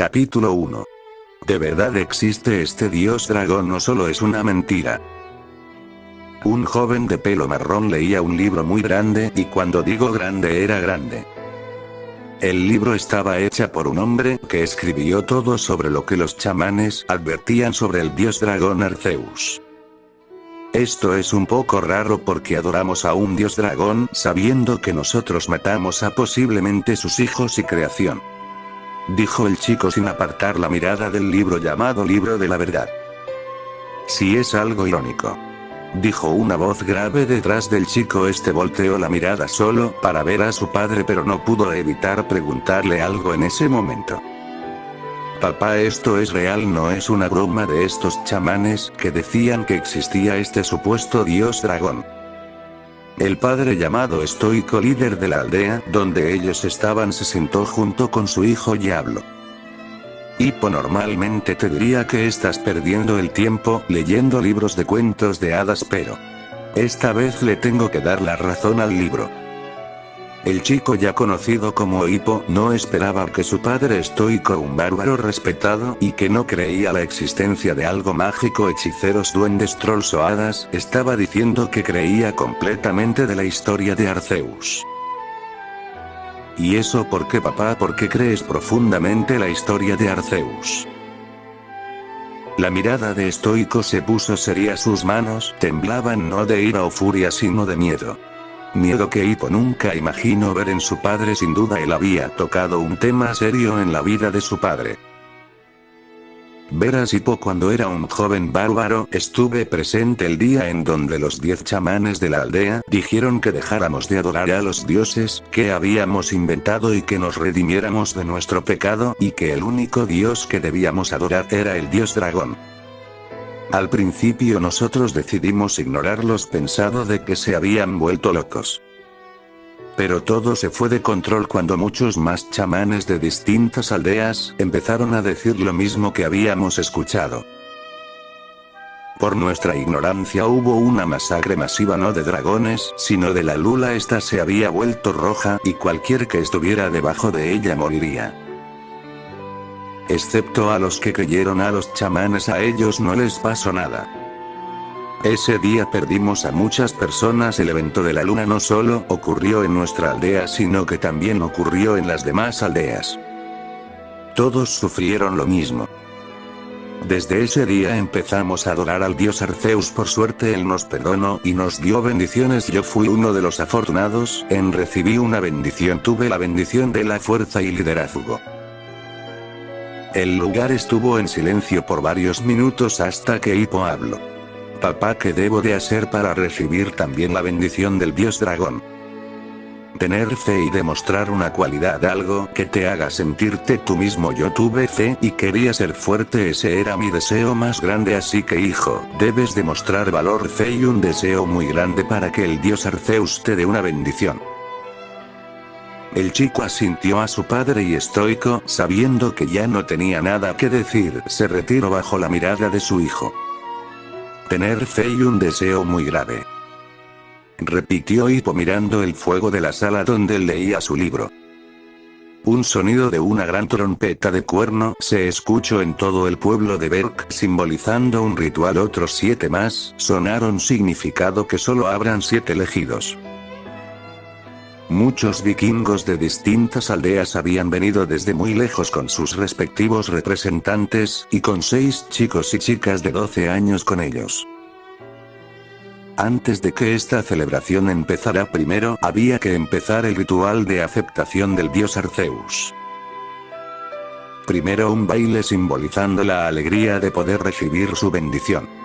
Capítulo 1. ¿De verdad existe este dios dragón o solo es una mentira? Un joven de pelo marrón leía un libro muy grande, y cuando digo grande era grande. El libro estaba hecha por un hombre que escribió todo sobre lo que los chamanes advertían sobre el dios dragón Arceus. Esto es un poco raro porque adoramos a un dios dragón sabiendo que nosotros matamos a posiblemente sus hijos y creación. Dijo el chico sin apartar la mirada del libro llamado Libro de la Verdad. Si es algo irónico. Dijo una voz grave detrás del chico. Este volteó la mirada solo para ver a su padre, pero no pudo evitar preguntarle algo en ese momento. Papá, ¿esto es real? ¿No es una broma de estos chamanes que decían que existía este supuesto dios dragón? El padre, llamado estoico, líder de la aldea donde ellos estaban, se sentó junto con su hijo y habló. Hippo, normalmente te diría que estás perdiendo el tiempo leyendo libros de cuentos de hadas, pero esta vez le tengo que dar la razón al libro. El chico, ya conocido como Hippo, no esperaba que su padre estoico, un bárbaro respetado y que no creía la existencia de algo mágico, hechiceros, duendes, trolls o hadas, estaba diciendo que creía completamente de la historia de Arceus. ¿Y eso por qué, papá? ¿Por qué crees profundamente la historia de Arceus? La mirada de estoico se puso seria, sus manos temblaban no de ira o furia sino de miedo. Miedo que Hippo nunca imaginó ver en su padre. Sin duda él había tocado un tema serio en la vida de su padre. Verás, Hippo, cuando era un joven bárbaro, estuve presente el día en donde los 10 chamanes de la aldea dijeron que dejáramos de adorar a los dioses que habíamos inventado y que nos redimiéramos de nuestro pecado, y que el único dios que debíamos adorar era el dios dragón. Al principio nosotros decidimos ignorarlos pensando de que se habían vuelto locos. Pero todo se fue de control cuando muchos más chamanes de distintas aldeas empezaron a decir lo mismo que habíamos escuchado. Por nuestra ignorancia hubo una masacre masiva, no de dragones, sino de la luna. Esta se había vuelto roja, y cualquier que estuviera debajo de ella moriría. Excepto a los que creyeron a los chamanes, a ellos no les pasó nada. Ese día perdimos a muchas personas. El evento de la luna no solo ocurrió en nuestra aldea, sino que también ocurrió en las demás aldeas. Todos sufrieron lo mismo. Desde ese día empezamos a adorar al dios Arceus. Por suerte él nos perdonó y nos dio bendiciones. Yo fui uno de los afortunados en recibir una bendición. Tuve la bendición de la fuerza y liderazgo. El lugar estuvo en silencio por varios minutos hasta que Hippo habló. Papá, ¿qué debo de hacer para recibir también la bendición del dios dragón? Tener fe y demostrar una cualidad, algo que te haga sentirte tú mismo. Yo tuve fe y quería ser fuerte, ese era mi deseo más grande, así que hijo, debes demostrar valor, fe y un deseo muy grande para que el dios Arceus te dé una bendición. El chico asintió a su padre y estoico, sabiendo que ya no tenía nada que decir, se retiró bajo la mirada de su hijo. Tener fe y un deseo muy grave, repitió Hippo mirando el fuego de la sala donde él leía su libro. Un sonido de una gran trompeta de cuerno se escuchó en todo el pueblo de Berk, simbolizando un ritual. Otros 7 más sonaron, significado que solo habrán 7 elegidos. Muchos vikingos de distintas aldeas habían venido desde muy lejos con sus respectivos representantes, y con 6 chicos y chicas de 12 años con ellos. Antes de que esta celebración empezara, primero había que empezar el ritual de aceptación del dios Arceus. Primero un baile simbolizando la alegría de poder recibir su bendición.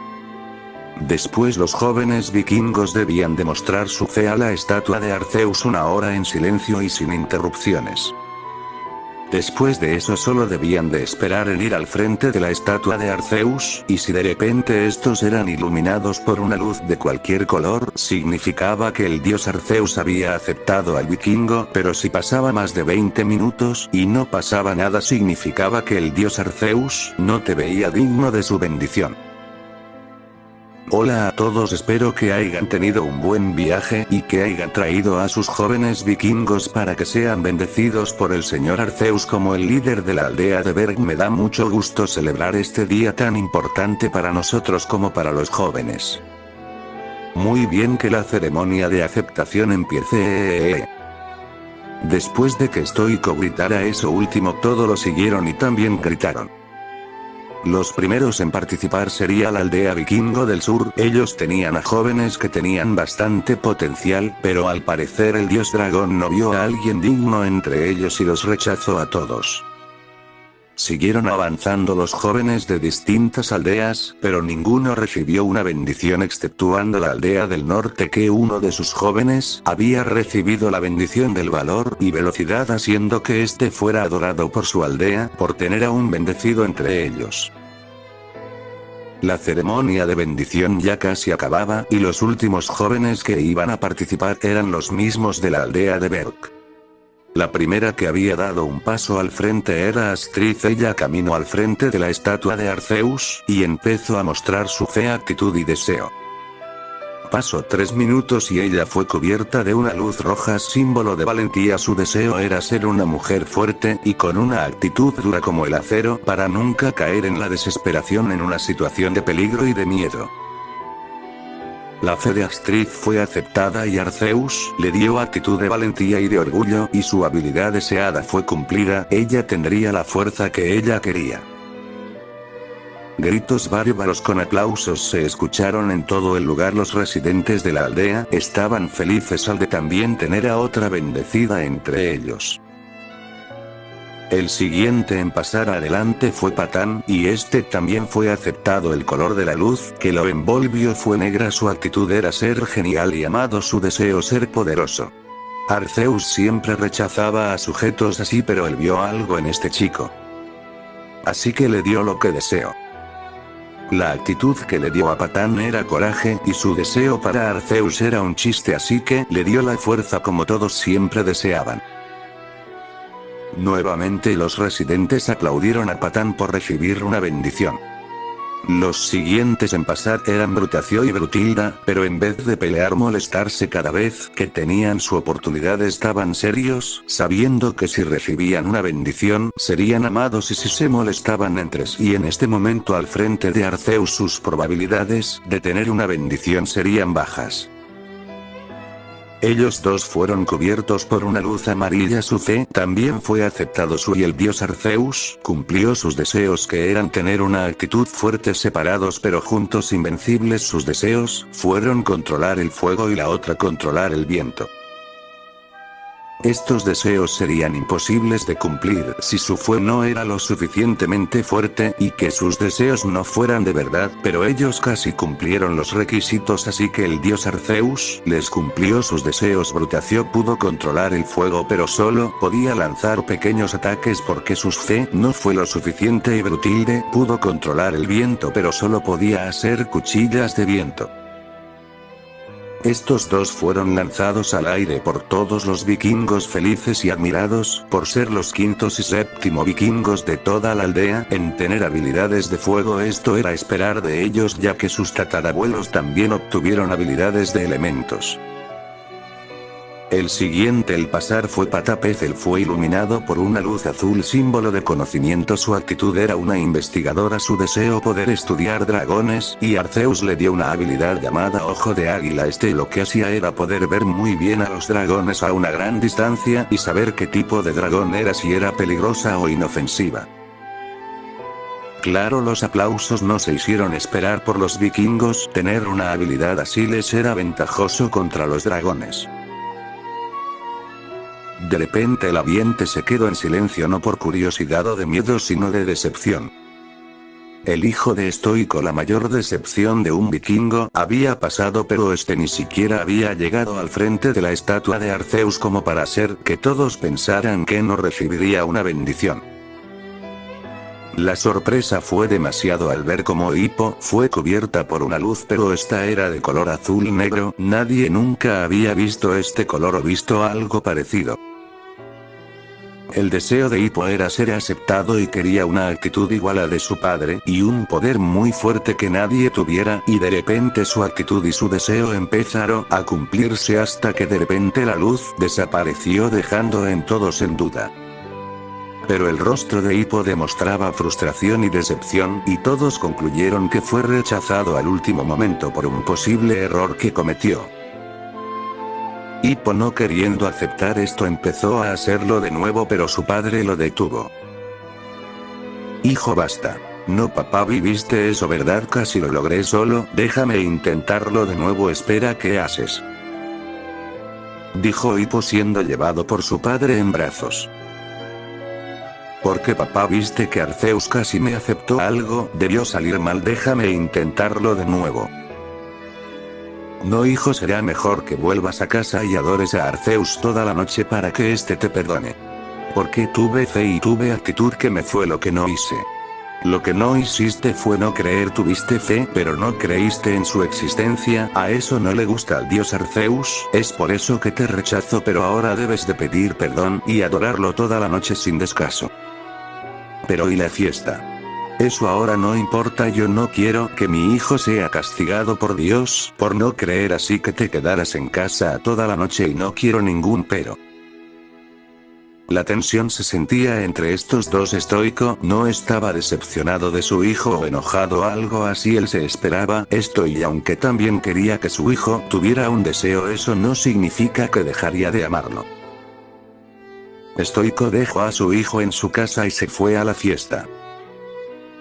Después los jóvenes vikingos debían demostrar su fe a la estatua de Arceus 1 hora en silencio y sin interrupciones. Después de eso solo debían de esperar en ir al frente de la estatua de Arceus, y si de repente estos eran iluminados por una luz de cualquier color, significaba que el dios Arceus había aceptado al vikingo, pero si pasaba más de 20 minutos y no pasaba nada, significaba que el dios Arceus no te veía digno de su bendición. Hola a todos, espero que hayan tenido un buen viaje y que hayan traído a sus jóvenes vikingos para que sean bendecidos por el señor Arceus como el líder de la aldea de Berg. Me da mucho gusto celebrar este día tan importante para nosotros como para los jóvenes. Muy bien, que la ceremonia de aceptación empiece. Después de que Stoico gritara eso último, todos lo siguieron y también gritaron. Los primeros en participar sería la aldea vikingo del sur. Ellos tenían a jóvenes que tenían bastante potencial, pero al parecer el dios dragón no vio a alguien digno entre ellos y los rechazó a todos. Siguieron avanzando los jóvenes de distintas aldeas, pero ninguno recibió una bendición exceptuando la aldea del norte, que uno de sus jóvenes había recibido la bendición del valor y velocidad, haciendo que este fuera adorado por su aldea por tener a un bendecido entre ellos. La ceremonia de bendición ya casi acababa y los últimos jóvenes que iban a participar eran los mismos de la aldea de Berg. La primera que había dado un paso al frente era Astrid. Ella caminó al frente de la estatua de Arceus y empezó a mostrar su fe, actitud y deseo. Pasó 3 minutos y ella fue cubierta de una luz roja, símbolo de valentía. Su deseo era ser una mujer fuerte y con una actitud dura como el acero, para nunca caer en la desesperación en una situación de peligro y de miedo. La fe de Astrid fue aceptada y Arceus le dio actitud de valentía y de orgullo, y su habilidad deseada fue cumplida. Ella tendría la fuerza que ella quería. Gritos bárbaros con aplausos se escucharon en todo el lugar. Los residentes de la aldea estaban felices al de también tener a otra bendecida entre ellos. El siguiente en pasar adelante fue Patán, y este también fue aceptado. El color de la luz que lo envolvió fue negra. Su actitud era ser genial y amado, su deseo ser poderoso. Arceus siempre rechazaba a sujetos así, pero él vio algo en este chico. Así que le dio lo que deseó. La actitud que le dio a Patán era coraje, y su deseo para Arceus era un chiste, así que le dio la fuerza como todos siempre deseaban. Nuevamente los residentes aplaudieron a Patán por recibir una bendición. Los siguientes en pasar eran Brutacio y Brutilda, pero en vez de pelear molestarse cada vez que tenían su oportunidad estaban serios, sabiendo que si recibían una bendición serían amados, y si se molestaban entre sí en este momento al frente de Arceus sus probabilidades de tener una bendición serían bajas. Ellos dos fueron cubiertos por una luz amarilla. Su fe también fue aceptado. Y el dios Arceus cumplió sus deseos, que eran tener una actitud fuerte separados pero juntos invencibles. Sus deseos fueron controlar el fuego y la otra controlar el viento. Estos deseos serían imposibles de cumplir si su fe no era lo suficientemente fuerte y que sus deseos no fueran de verdad, pero ellos casi cumplieron los requisitos, así que el dios Arceus les cumplió sus deseos. Brutacio pudo controlar el fuego pero solo podía lanzar pequeños ataques porque su fe no fue lo suficiente, y Brutilde pudo controlar el viento pero solo podía hacer cuchillas de viento. Estos dos fueron lanzados al aire por todos los vikingos, felices y admirados por ser los quintos y séptimo vikingos de toda la aldea en tener habilidades de fuego. Esto era esperar de ellos, ya que sus tatarabuelos también obtuvieron habilidades de elementos. El siguiente el pasar fue Patapez. Él fue iluminado por una luz azul, símbolo de conocimiento. Su actitud era una investigadora, su deseo poder estudiar dragones, y Arceus le dio una habilidad llamada Ojo de Águila. Lo que hacía era poder ver muy bien a los dragones a una gran distancia y saber qué tipo de dragón era, si era peligrosa o inofensiva. Claro, los aplausos no se hicieron esperar por los vikingos. Tener una habilidad así les era ventajoso contra los dragones. De repente el ambiente se quedó en silencio, no por curiosidad o de miedo, sino de decepción. El hijo de Stoico, la mayor decepción de un vikingo, había pasado, pero este ni siquiera había llegado al frente de la estatua de Arceus como para hacer que todos pensaran que no recibiría una bendición. La sorpresa fue demasiado al ver cómo Hippo fue cubierta por una luz, pero esta era de color azul negro. Nadie nunca había visto este color o visto algo parecido. el deseo de Hippo era ser aceptado y quería una actitud igual a la de su padre y un poder muy fuerte que nadie tuviera, y de repente su actitud y su deseo empezaron a cumplirse hasta que de repente la luz desapareció dejando en todos en duda. Pero el rostro de Hippo demostraba frustración y decepción, y todos concluyeron que fue rechazado al último momento por un posible error que cometió. Hippo, no queriendo aceptar esto, empezó a hacerlo de nuevo, pero su padre lo detuvo. Hijo, basta. No, papá, viviste eso, ¿verdad? Casi lo logré solo, déjame intentarlo de nuevo. Espera, ¿qué haces?, dijo Hippo siendo llevado por su padre en brazos. Porque papá, viste que Arceus casi me aceptó. Algo debió salir mal, déjame intentarlo de nuevo. No, hijo, será mejor que vuelvas a casa y adores a Arceus toda la noche para que éste te perdone. Porque tuve fe y tuve actitud, que me fue lo que no hice. Lo que no hiciste fue no creer. Tuviste fe, pero no creíste en su existencia. A eso no le gusta al dios Arceus, es por eso que te rechazó, pero ahora debes de pedir perdón y adorarlo toda la noche sin descanso. Pero ¿y la fiesta? Eso ahora no importa. Yo no quiero que mi hijo sea castigado por Dios por no creer, así que te quedarás en casa toda la noche y no quiero ningún pero. La tensión se sentía entre estos dos. Estoico no estaba decepcionado de su hijo o enojado, algo así. Él se esperaba esto, y aunque también quería que su hijo tuviera un deseo, eso no significa que dejaría de amarlo. Estoico dejó a su hijo en su casa y se fue a la fiesta.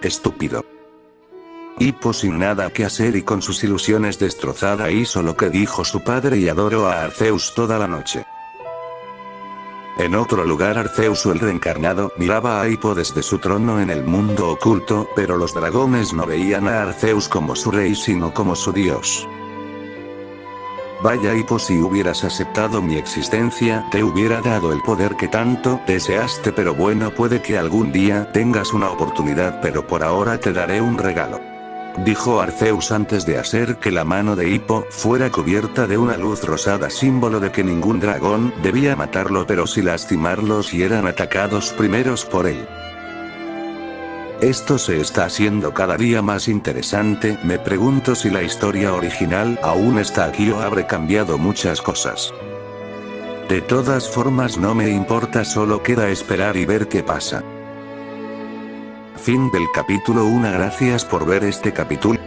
Estúpido. Hippo, sin nada que hacer y con sus ilusiones destrozadas, hizo lo que dijo su padre y adoró a Arceus toda la noche. En otro lugar, Arceus, el reencarnado, miraba a Hippo desde su trono en el mundo oculto, pero los dragones no veían a Arceus como su rey sino como su dios. Vaya, Hippo, si hubieras aceptado mi existencia, te hubiera dado el poder que tanto deseaste, pero bueno, puede que algún día tengas una oportunidad, pero por ahora te daré un regalo, dijo Arceus antes de hacer que la mano de Hippo fuera cubierta de una luz rosada, símbolo de que ningún dragón debía matarlo, pero sí lastimarlo si eran atacados primeros por él. Esto se está haciendo cada día más interesante. Me pregunto si la historia original aún está aquí o habré cambiado muchas cosas. De todas formas, no me importa, solo queda esperar y ver qué pasa. Fin del capítulo 1. Gracias por ver este capítulo.